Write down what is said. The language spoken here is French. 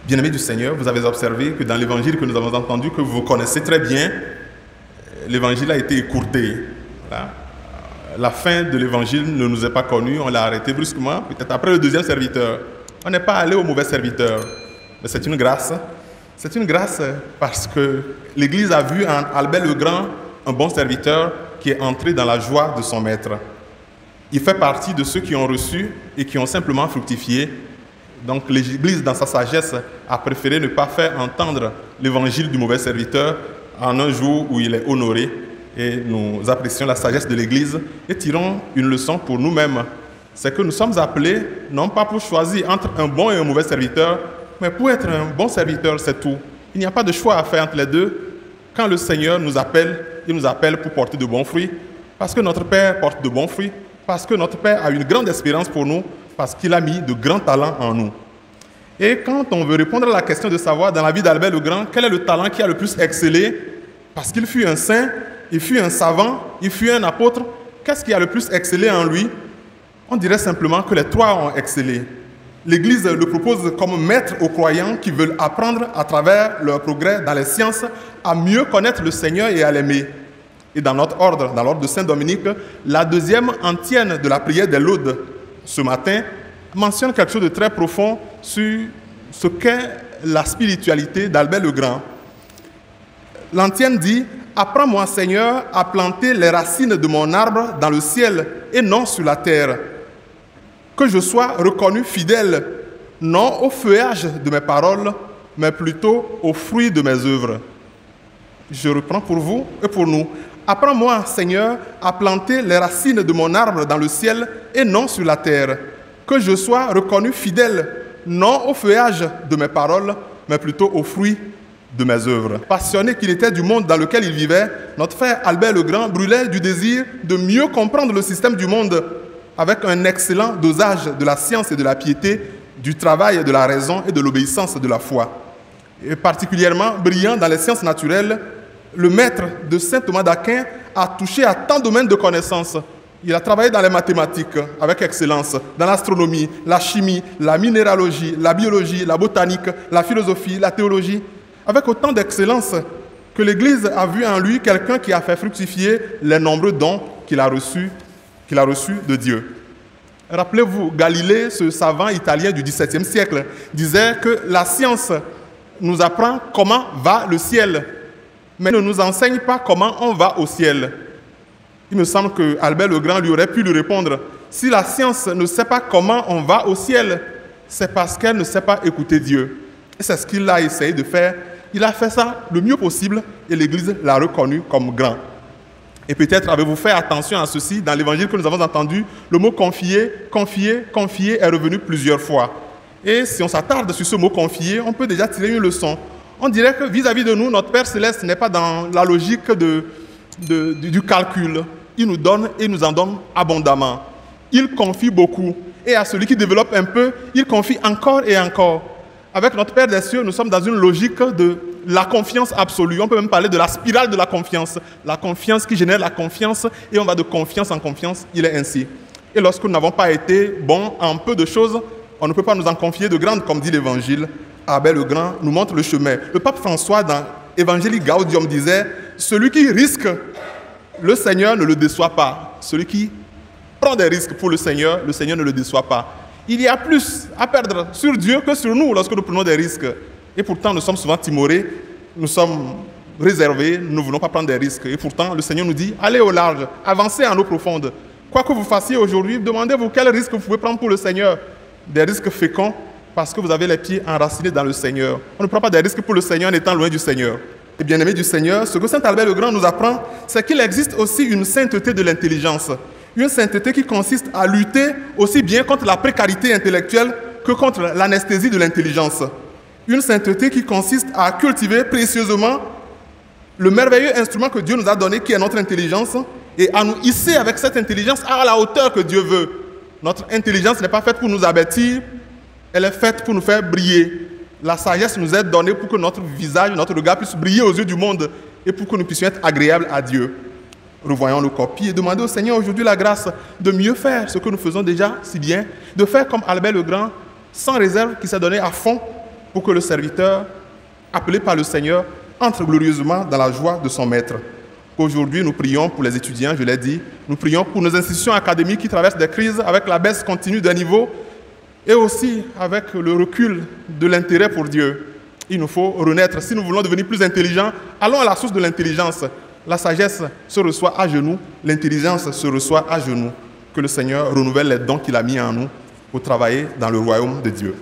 Bien-aimés du Seigneur, vous avez observé que dans l'évangile que nous avons entendu, que vous connaissez très bien, l'évangile a été écourté. Voilà. La fin de l'évangile ne nous est pas connue, on l'a arrêté brusquement, peut-être après le deuxième serviteur. On n'est pas allé au mauvais serviteur, mais c'est une grâce. C'est une grâce parce que l'Église a vu en Albert le Grand un bon serviteur qui est entré dans la joie de son maître. Il fait partie de ceux qui ont reçu et qui ont simplement fructifié. Donc l'Église, dans sa sagesse, a préféré ne pas faire entendre l'évangile du mauvais serviteur en un jour où il est honoré. Et nous apprécions la sagesse de l'Église et tirons une leçon pour nous-mêmes. C'est que nous sommes appelés, non pas pour choisir entre un bon et un mauvais serviteur, mais pour être un bon serviteur, c'est tout. Il n'y a pas de choix à faire entre les deux. Quand le Seigneur nous appelle, il nous appelle pour porter de bons fruits, parce que notre Père porte de bons fruits, parce que notre Père a une grande espérance pour nous, parce qu'il a mis de grands talents en nous. Et quand on veut répondre à la question de savoir dans la vie d'Albert le Grand, quel est le talent qui a le plus excellé, parce qu'il fut un saint, il fut un savant, il fut un apôtre, qu'est-ce qui a le plus excellé en lui? On dirait simplement que les trois ont excellé. L'Église le propose comme maître aux croyants qui veulent apprendre à travers leur progrès dans les sciences à mieux connaître le Seigneur et à l'aimer. Et dans notre ordre, dans l'ordre de Saint-Dominique, la deuxième antienne de la prière des laudes ce matin mentionne quelque chose de très profond sur ce qu'est la spiritualité d'Albert le Grand. L'antienne dit « Apprends-moi, Seigneur, à planter les racines de mon arbre dans le ciel et non sur la terre. Que je sois reconnu fidèle, non au feuillage de mes paroles, mais plutôt aux fruits de mes œuvres. » Je reprends pour vous et pour nous. « Apprends-moi, Seigneur, à planter les racines de mon arbre dans le ciel et non sur la terre. Que je sois reconnu fidèle, non au feuillage de mes paroles, mais plutôt aux fruits de mes œuvres. » Passionné qu'il était du monde dans lequel il vivait, notre frère Albert le Grand brûlait du désir de mieux comprendre le système du monde avec un excellent dosage de la science et de la piété, du travail, de la raison et de l'obéissance de la foi. Et particulièrement brillant dans les sciences naturelles, le maître de saint Thomas d'Aquin a touché à tant de domaines de connaissances. Il a travaillé dans les mathématiques avec excellence, dans l'astronomie, la chimie, la minéralogie, la biologie, la botanique, la philosophie, la théologie, avec autant d'excellence que l'Église a vu en lui quelqu'un qui a fait fructifier les nombreux dons qu'il a reçus de Dieu. Rappelez-vous, Galilée, ce savant italien du XVIIe siècle, disait que la science nous apprend comment va le ciel, mais ne nous enseigne pas comment on va au ciel. Il me semble que Albert le Grand lui aurait pu lui répondre, si la science ne sait pas comment on va au ciel, c'est parce qu'elle ne sait pas écouter Dieu. Et c'est ce qu'il a essayé de faire. Il a fait ça le mieux possible et l'Église l'a reconnu comme grand. Et peut-être avez-vous fait attention à ceci, dans l'évangile que nous avons entendu, le mot confier, confier, confier est revenu plusieurs fois. Et si on s'attarde sur ce mot confier, on peut déjà tirer une leçon. On dirait que vis-à-vis de nous, notre Père Céleste n'est pas dans la logique du calcul. Il nous donne et nous en donne abondamment. Il confie beaucoup. Et à celui qui développe un peu, il confie encore et encore. Avec notre Père des cieux, nous sommes dans une logique de la confiance absolue. On peut même parler de la spirale de la confiance. La confiance qui génère la confiance et on va de confiance en confiance. Il est ainsi. Et lorsque nous n'avons pas été bons en peu de choses, on ne peut pas nous en confier de grandes, comme dit l'Évangile. Albert le Grand nous montre le chemin. Le pape François, dans Evangelii Gaudium, disait « Celui qui risque, le Seigneur ne le déçoit pas. Celui qui prend des risques pour le Seigneur ne le déçoit pas. » Il y a plus à perdre sur Dieu que sur nous lorsque nous prenons des risques. Et pourtant, nous sommes souvent timorés, nous sommes réservés, nous ne voulons pas prendre des risques. Et pourtant, le Seigneur nous dit « Allez au large, avancez en eau profonde. Quoi que vous fassiez aujourd'hui, demandez-vous quel risque vous pouvez prendre pour le Seigneur. Des risques féconds, parce que vous avez les pieds enracinés dans le Seigneur. On ne prend pas des risques pour le Seigneur en étant loin du Seigneur. Et bien-aimés du Seigneur, ce que saint Albert le Grand nous apprend, c'est qu'il existe aussi une sainteté de l'intelligence. Une sainteté qui consiste à lutter aussi bien contre la précarité intellectuelle que contre l'anesthésie de l'intelligence. Une sainteté qui consiste à cultiver précieusement le merveilleux instrument que Dieu nous a donné, qui est notre intelligence, et à nous hisser avec cette intelligence à la hauteur que Dieu veut. Notre intelligence n'est pas faite pour nous abattre, elle est faite pour nous faire briller. La sagesse nous est donnée pour que notre visage, notre regard puisse briller aux yeux du monde et pour que nous puissions être agréables à Dieu. Revoyons nos copies et demandons au Seigneur aujourd'hui la grâce de mieux faire ce que nous faisons déjà si bien, de faire comme Albert le Grand, sans réserve, qui s'est donné à fond pour que le serviteur, appelé par le Seigneur, entre glorieusement dans la joie de son maître. Aujourd'hui, nous prions pour les étudiants, je l'ai dit, nous prions pour nos institutions académiques qui traversent des crises avec la baisse continue des niveaux et aussi avec le recul de l'intérêt pour Dieu. Il nous faut renaître. Si nous voulons devenir plus intelligents, allons à la source de l'intelligence. La sagesse se reçoit à genoux, l'intelligence se reçoit à genoux. Que le Seigneur renouvelle les dons qu'il a mis en nous pour travailler dans le royaume de Dieu.